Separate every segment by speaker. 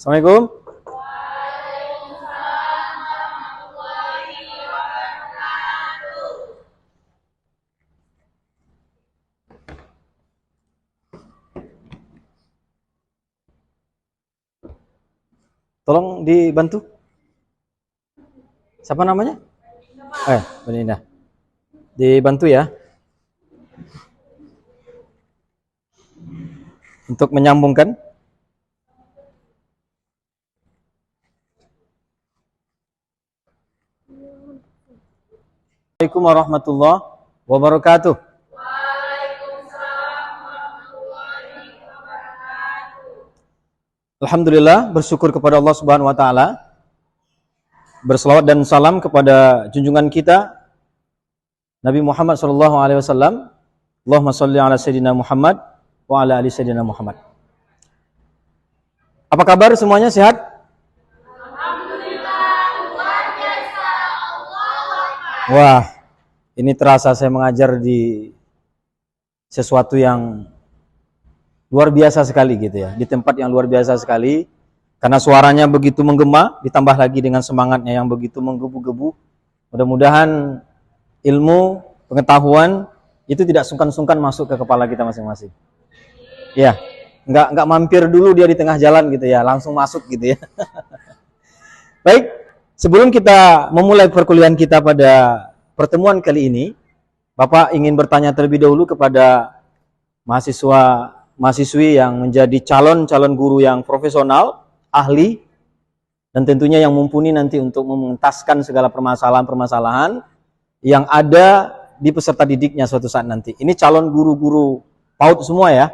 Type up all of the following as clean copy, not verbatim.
Speaker 1: Assalamualaikum. Tolong dibantu. Siapa namanya? Beninda. Dibantu ya. Untuk menyambungkan. Assalamualaikum warahmatullahi wabarakatuh. Alhamdulillah, bersyukur kepada Allah Subhanahu wa taala. Berselawat dan salam kepada junjungan kita Nabi Muhammad sallallahu alaihi wasallam. Allahumma shalli ala sayyidina Muhammad wa ala ali sayyidina Muhammad. Apa kabar semuanya, sehat?
Speaker 2: Alhamdulillah, luar biasa.
Speaker 1: Wah, ini terasa saya mengajar di sesuatu yang luar biasa sekali gitu ya, di tempat yang luar biasa sekali, karena suaranya begitu menggema, ditambah lagi dengan semangatnya yang begitu menggebu-gebu. Mudah-mudahan ilmu, pengetahuan itu tidak sungkan-sungkan masuk ke kepala kita masing-masing. Ya, nggak mampir dulu dia di tengah jalan gitu ya, langsung masuk gitu ya. Baik, sebelum kita memulai perkuliahan kita pada pertemuan kali ini, Bapak ingin bertanya terlebih dahulu kepada mahasiswi yang menjadi calon guru yang profesional, ahli, dan tentunya yang mumpuni nanti untuk mengentaskan segala permasalahan-permasalahan yang ada di peserta didiknya suatu saat nanti. Ini calon guru-guru PAUD semua ya?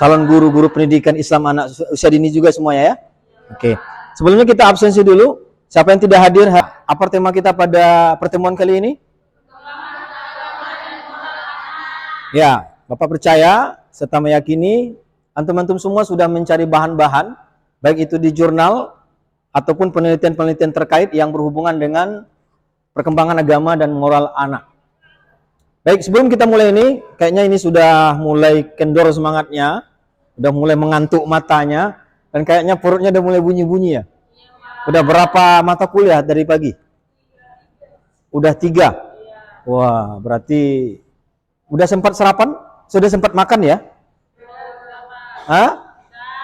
Speaker 1: Calon guru-guru pendidikan Islam anak usia dini juga semuanya ya? Oke. Sebelumnya kita absensi dulu. Siapa yang tidak hadir? Apa tema kita pada pertemuan kali ini? Ya, Bapak percaya serta meyakini antum-antum semua sudah mencari bahan-bahan, baik itu di jurnal ataupun penelitian-penelitian terkait yang berhubungan dengan perkembangan agama dan moral anak. Baik, sebelum kita mulai ini, kayaknya ini sudah mulai kendor semangatnya, sudah mulai mengantuk matanya, dan kayaknya perutnya sudah mulai bunyi-bunyi ya. Udah berapa mata kuliah dari pagi? Udah 3. Wah, berarti udah sempat sarapan? Sudah sempat makan ya? Hah?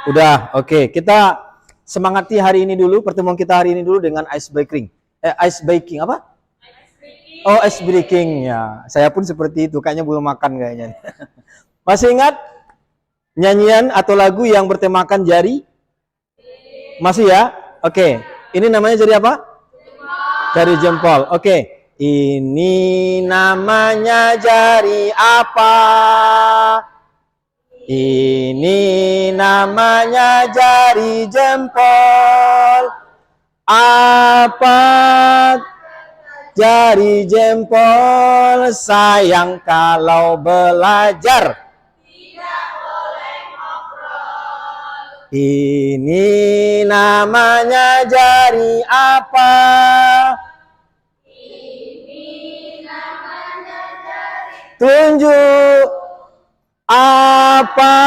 Speaker 1: Udah, oke. Kita semangati hari ini dulu, pertemuan kita hari ini dulu dengan ice breaking. Ice baking apa? Oh, ice breaking ya. Saya pun seperti itu, kayaknya belum makan kayaknya. Masih ingat nyanyian atau lagu yang bertemakan jari? Masih ya? Oke. Ini namanya jari apa? Jari jempol. Oke. Ini namanya jari apa? Ini namanya jari jempol. Apa? Jari jempol, sayang kalau belajar.
Speaker 2: Tidak boleh ngobrol.
Speaker 1: Ini namanya jari apa?
Speaker 2: Ini namanya jari.
Speaker 1: Tunjuk apa?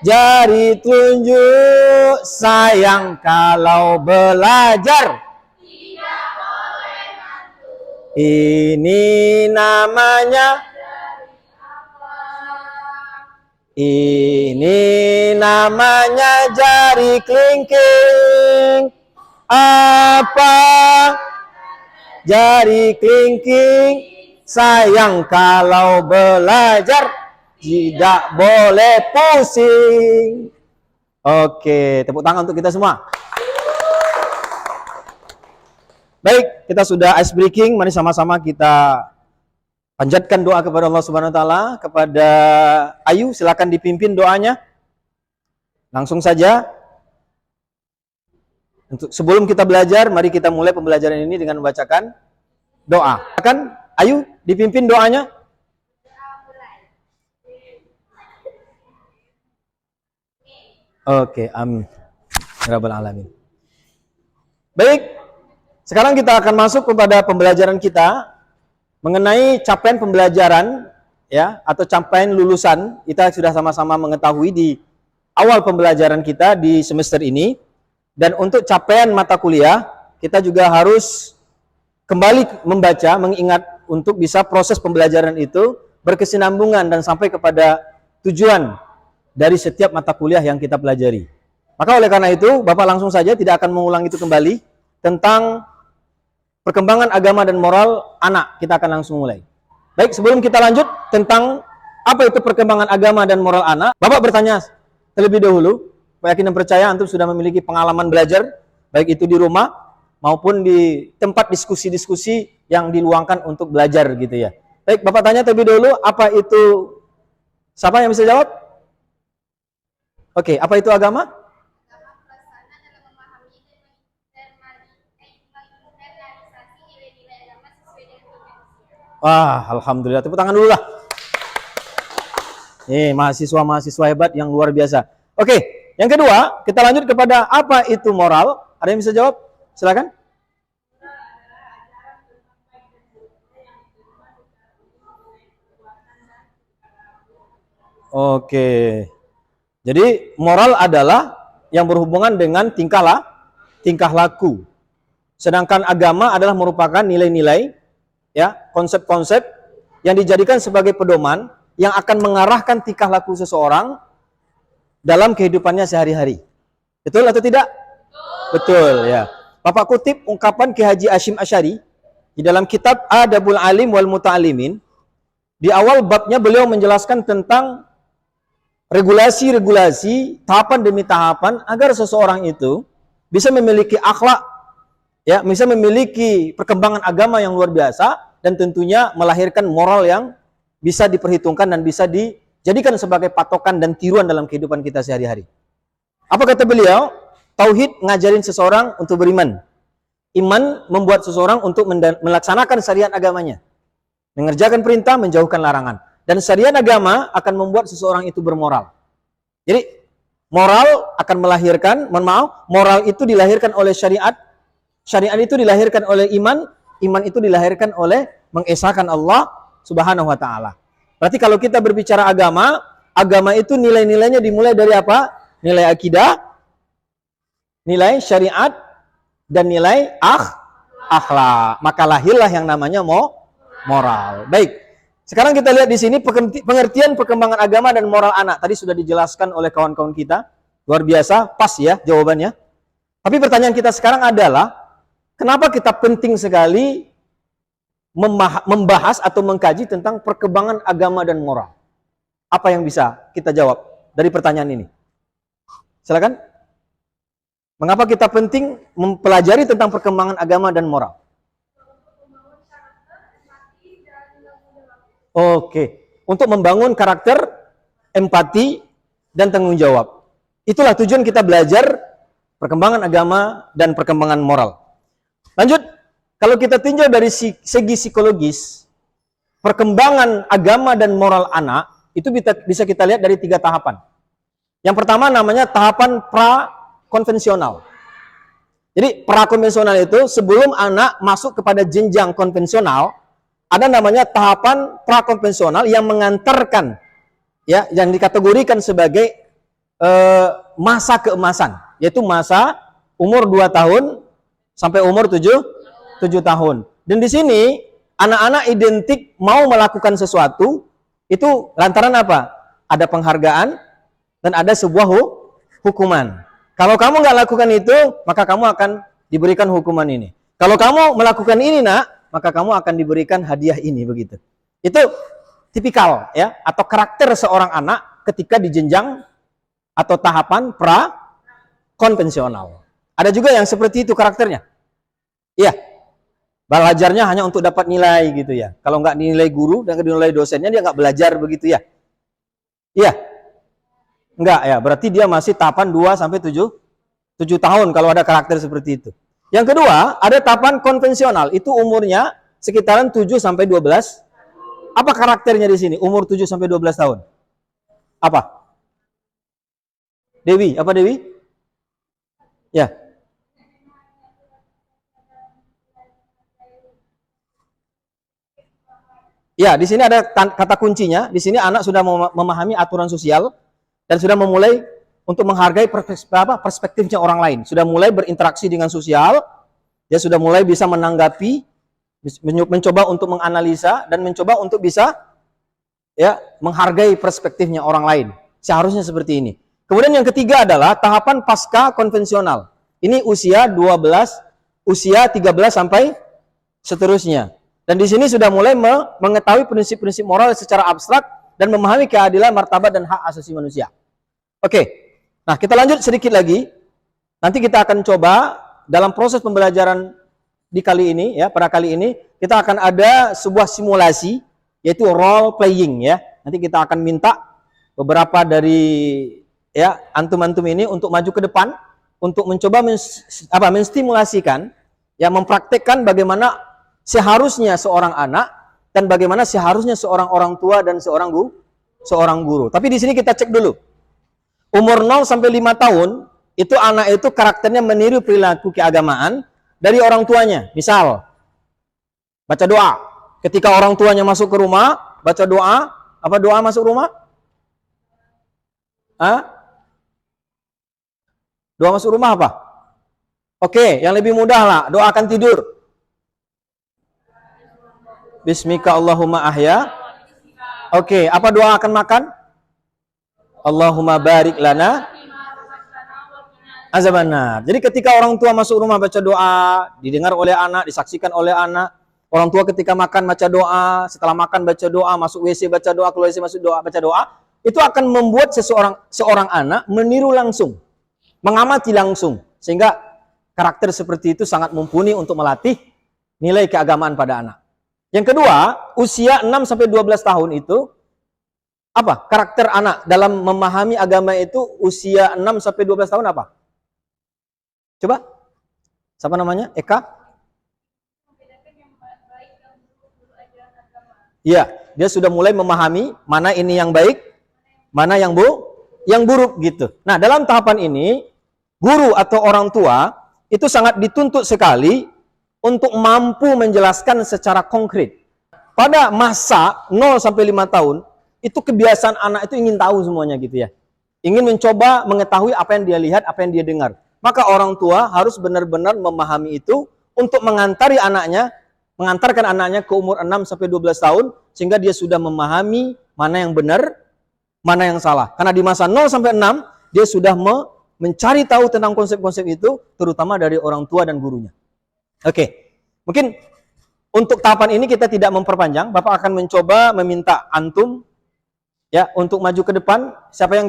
Speaker 1: Jari tunjuk, sayang kalau belajar.
Speaker 2: Tidak boleh ngantuk.
Speaker 1: Ini namanya
Speaker 2: Jari apa?
Speaker 1: Ini namanya jari kelingking. Apa? Jari kelingking, sayang kalau belajar, tidak boleh pusing. Oke, tepuk tangan untuk kita semua. Baik, kita sudah ice breaking. Mari sama-sama kita panjatkan doa kepada Allah Subhanahu wa taala. Kepada Ayu, silakan dipimpin doanya. Langsung saja. Sebelum kita belajar, mari kita mulai pembelajaran ini dengan membacakan doa. Silakan Ayu, dipimpin doanya. Oke, amin. Ya Rabbal alamin. Baik, sekarang kita akan masuk kepada pembelajaran kita mengenai capaian pembelajaran ya atau capaian lulusan. Kita sudah sama-sama mengetahui di awal pembelajaran kita di semester ini. Dan untuk capaian mata kuliah, kita juga harus kembali membaca, mengingat untuk bisa proses pembelajaran itu berkesinambungan dan sampai kepada tujuan dari setiap mata kuliah yang kita pelajari. Maka oleh karena itu, Bapak langsung saja tidak akan mengulang itu kembali tentang perkembangan agama dan moral anak. Kita akan langsung mulai. Baik, sebelum kita lanjut tentang apa itu perkembangan agama dan moral anak, Bapak bertanya terlebih dahulu, Pak yakin dan percaya antum sudah memiliki pengalaman belajar, baik itu di rumah maupun di tempat diskusi-diskusi yang diluangkan untuk belajar gitu ya. Baik, Bapak tanya terlebih dahulu, apa itu, siapa yang bisa jawab? Oke, apa itu agama? Wah, alhamdulillah. Tepuk tangan dulu lah. Mahasiswa-mahasiswa hebat yang luar biasa. Oke, yang kedua, kita lanjut kepada apa itu moral. Ada yang bisa jawab? Silakan. Oke. Jadi moral adalah yang berhubungan dengan tingkah laku. Sedangkan agama adalah merupakan nilai-nilai, ya, konsep-konsep yang dijadikan sebagai pedoman yang akan mengarahkan tingkah laku seseorang dalam kehidupannya sehari-hari. Betul atau tidak? Betul, ya. Bapak kutip ungkapan Ki Haji Hashim Asy'ari di dalam kitab Adabul Alim wal Muta'alimin. Di awal babnya beliau menjelaskan tentang regulasi-regulasi, tahapan demi tahapan agar seseorang itu bisa memiliki akhlak, ya, bisa memiliki perkembangan agama yang luar biasa dan tentunya melahirkan moral yang bisa diperhitungkan dan bisa dijadikan sebagai patokan dan tiruan dalam kehidupan kita sehari-hari. Apa kata beliau? Tauhid ngajarin seseorang untuk beriman. Iman membuat seseorang untuk melaksanakan syariat agamanya. Mengerjakan perintah, menjauhkan larangan. Dan syariat agama akan membuat seseorang itu bermoral. Jadi, moral akan melahirkan, moral itu dilahirkan oleh syariat, syariat itu dilahirkan oleh iman, iman itu dilahirkan oleh mengesahkan Allah Subhanahu wa ta'ala. Berarti kalau kita berbicara agama, agama itu nilai-nilainya dimulai dari apa? Nilai akidah, nilai syariat, dan nilai akhlak. Maka lahirlah yang namanya moral. Baik. Sekarang kita lihat di sini pengertian perkembangan agama dan moral anak. Tadi sudah dijelaskan oleh kawan-kawan kita. Luar biasa, pas ya jawabannya. Tapi pertanyaan kita sekarang adalah, kenapa kita penting sekali membahas atau mengkaji tentang perkembangan agama dan moral? Apa yang bisa kita jawab dari pertanyaan ini? Silakan. Mengapa kita penting mempelajari tentang perkembangan agama dan moral? Oke, untuk membangun karakter, empati, dan tanggung jawab. Itulah tujuan kita belajar perkembangan agama dan perkembangan moral. Lanjut, kalau kita tinjau dari segi psikologis, perkembangan agama dan moral anak itu bisa kita lihat dari 3 tahapan. Yang pertama namanya tahapan pra-konvensional. Jadi pra-konvensional itu sebelum anak masuk kepada jenjang konvensional, ada namanya tahapan pra-konvensional yang mengantarkan, ya, yang dikategorikan sebagai masa keemasan, yaitu masa umur 2 tahun sampai umur 7 tahun. Dan di sini anak-anak identik mau melakukan sesuatu itu lantaran apa? Ada penghargaan dan ada sebuah hukuman. Kalau kamu nggak lakukan itu, maka kamu akan diberikan hukuman ini. Kalau kamu melakukan ini, nak, maka kamu akan diberikan hadiah ini, begitu. Itu tipikal, ya, atau karakter seorang anak ketika di jenjang atau tahapan pra-konvensional. Ada juga yang seperti itu karakternya. Iya. Belajarnya hanya untuk dapat nilai gitu ya. Kalau nggak dinilai guru dan dinilai dosennya, dia nggak belajar begitu ya. Iya. Enggak ya, berarti dia masih tahapan 2 sampai 7 tahun kalau ada karakter seperti itu. Yang kedua, ada tahapan konvensional. Itu umurnya sekitaran 7 sampai 12. Apa karakternya di sini? Umur 7 sampai 12 tahun. Apa? Dewi, apa Dewi? Ya. Ya, di sini ada kata kuncinya. Di sini anak sudah memahami aturan sosial dan sudah memulai untuk menghargai perspektifnya orang lain. Sudah mulai berinteraksi dengan sosial, dia sudah mulai bisa menanggapi, mencoba untuk menganalisa dan mencoba untuk bisa ya menghargai perspektifnya orang lain. Seharusnya seperti ini. Kemudian yang ketiga adalah tahapan pasca konvensional. Ini usia 12, usia 13 sampai seterusnya. Dan di sini sudah mulai mengetahui prinsip-prinsip moral secara abstrak dan memahami keadilan, martabat dan hak asasi manusia. Oke. Nah, kita lanjut sedikit lagi. Nanti kita akan coba dalam proses pembelajaran di kali ini ya, pada kali ini kita akan ada sebuah simulasi yaitu role playing ya. Nanti kita akan minta beberapa dari ya antum-antum ini untuk maju ke depan untuk mencoba menstimulasikan ya, mempraktekkan bagaimana seharusnya seorang anak dan bagaimana seharusnya seorang orang tua dan seorang guru. Tapi di sini kita cek dulu. Umur 0 sampai 5 tahun itu anak itu karakternya meniru perilaku keagamaan dari orang tuanya. Misal baca doa. Ketika orang tuanya masuk ke rumah, baca doa. Apa doa masuk rumah? Hah? Doa masuk rumah apa? Oke, yang lebih mudah lah, doa akan tidur. Bismika Allahumma ahya. Oke, apa doa akan makan? Allahumma barik lana azabannar. Jadi ketika orang tua masuk rumah baca doa, didengar oleh anak, disaksikan oleh anak. Orang tua ketika makan baca doa, setelah makan baca doa, masuk WC baca doa, keluar WC masuk doa, baca doa, itu akan membuat seorang anak meniru langsung, mengamati langsung, sehingga karakter seperti itu sangat mumpuni untuk melatih nilai keagamaan pada anak. Yang kedua, usia 6 sampai 12 tahun itu apa? Karakter anak dalam memahami agama itu usia 6 sampai 12 tahun apa? Coba. Siapa namanya? Eka? Iya, dia sudah mulai memahami mana ini yang baik, mana yang buruk gitu. Nah, dalam tahapan ini guru atau orang tua itu sangat dituntut sekali untuk mampu menjelaskan secara konkret. Pada masa 0 sampai 5 tahun itu kebiasaan anak itu ingin tahu semuanya gitu ya. Ingin mencoba mengetahui apa yang dia lihat, apa yang dia dengar. Maka orang tua harus benar-benar memahami itu untuk mengantarkan anaknya ke umur 6 sampai 12 tahun sehingga dia sudah memahami mana yang benar, mana yang salah. Karena di masa 0 sampai 6 dia sudah mencari tahu tentang konsep-konsep itu terutama dari orang tua dan gurunya. Oke. Mungkin untuk tahapan ini kita tidak memperpanjang. Bapak akan mencoba meminta antum ya, untuk maju ke depan. Siapa yang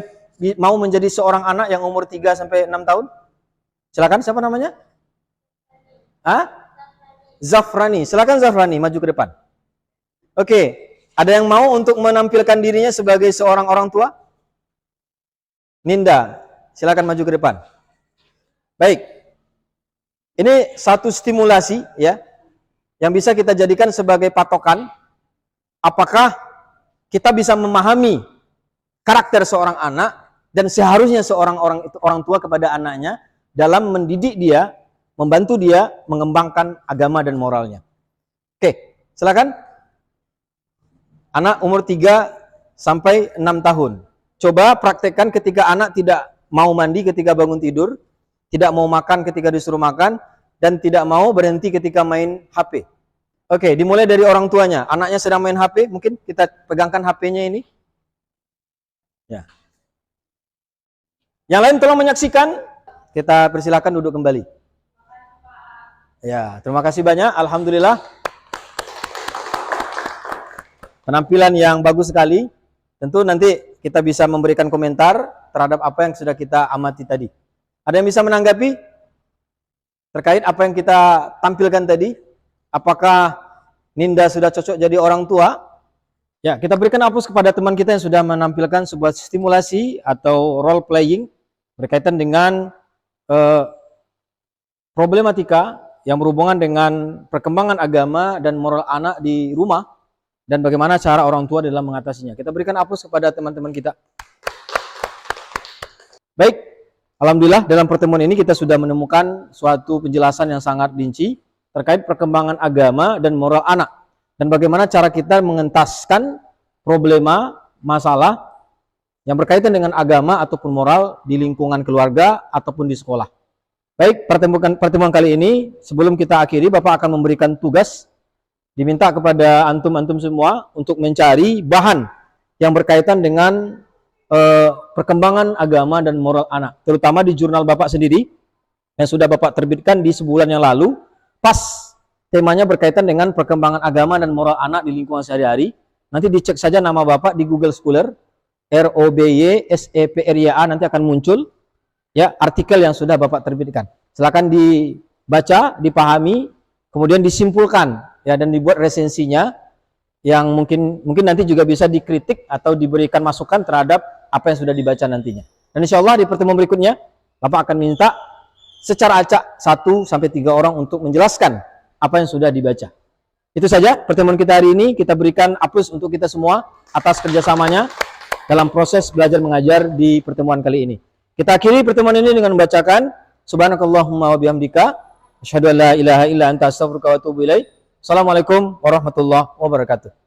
Speaker 1: mau menjadi seorang anak yang umur 3 sampai 6 tahun? Silakan, siapa namanya? Zafrani. Silakan Zafrani maju ke depan. Oke, ada yang mau untuk menampilkan dirinya sebagai seorang orang tua? Ninda, silakan maju ke depan. Baik. Ini satu stimulasi ya yang bisa kita jadikan sebagai patokan apakah kita bisa memahami karakter seorang anak dan seharusnya orang tua kepada anaknya dalam mendidik dia, membantu dia mengembangkan agama dan moralnya. Oke, silakan. Anak umur 3 sampai 6 tahun. Coba praktekkan ketika anak tidak mau mandi ketika bangun tidur, tidak mau makan ketika disuruh makan, dan tidak mau berhenti ketika main HP. Oke, dimulai dari orang tuanya. Anaknya sedang main HP, mungkin kita pegangkan HP-nya ini. Ya. Yang lain tolong menyaksikan. Kita persilakan duduk kembali. Ya, terima kasih banyak. Alhamdulillah. Penampilan yang bagus sekali. Tentu nanti kita bisa memberikan komentar terhadap apa yang sudah kita amati tadi. Ada yang bisa menanggapi terkait apa yang kita tampilkan tadi? Apakah Ninda sudah cocok jadi orang tua? Ya, kita berikan aplaus kepada teman kita yang sudah menampilkan sebuah stimulasi atau role playing berkaitan dengan problematika yang berhubungan dengan perkembangan agama dan moral anak di rumah dan bagaimana cara orang tua dalam mengatasinya. Kita berikan aplaus kepada teman-teman kita. Baik, alhamdulillah dalam pertemuan ini kita sudah menemukan suatu penjelasan yang sangat rinci terkait perkembangan agama dan moral anak dan bagaimana cara kita mengentaskan problema, masalah yang berkaitan dengan agama ataupun moral di lingkungan keluarga ataupun di sekolah. Baik, pertemuan kali ini sebelum kita akhiri, Bapak akan memberikan tugas, diminta kepada antum-antum semua untuk mencari bahan yang berkaitan dengan perkembangan agama dan moral anak, terutama di jurnal Bapak sendiri yang sudah Bapak terbitkan di sebulan yang lalu. Pas temanya berkaitan dengan perkembangan agama dan moral anak di lingkungan sehari-hari. Nanti dicek saja nama Bapak di Google Scholar, ROBYSEPRYA, nanti akan muncul ya artikel yang sudah Bapak terbitkan. Silakan dibaca, dipahami, kemudian disimpulkan ya, dan dibuat resensinya yang mungkin nanti juga bisa dikritik atau diberikan masukan terhadap apa yang sudah dibaca nantinya. Dan insya Allah di pertemuan berikutnya Bapak akan minta secara acak 1 sampai 3 orang untuk menjelaskan apa yang sudah dibaca. Itu saja pertemuan kita hari ini. Kita berikan aplaus untuk kita semua atas kerjasamanya dalam proses belajar mengajar di pertemuan kali ini. Kita akhiri pertemuan ini dengan membacakan Subhanakallahumma wa bihamdika asyhadu an la ilaha illa anta astaghfiruka wa atubu ilaik. Assalamualaikum warahmatullahi wabarakatuh.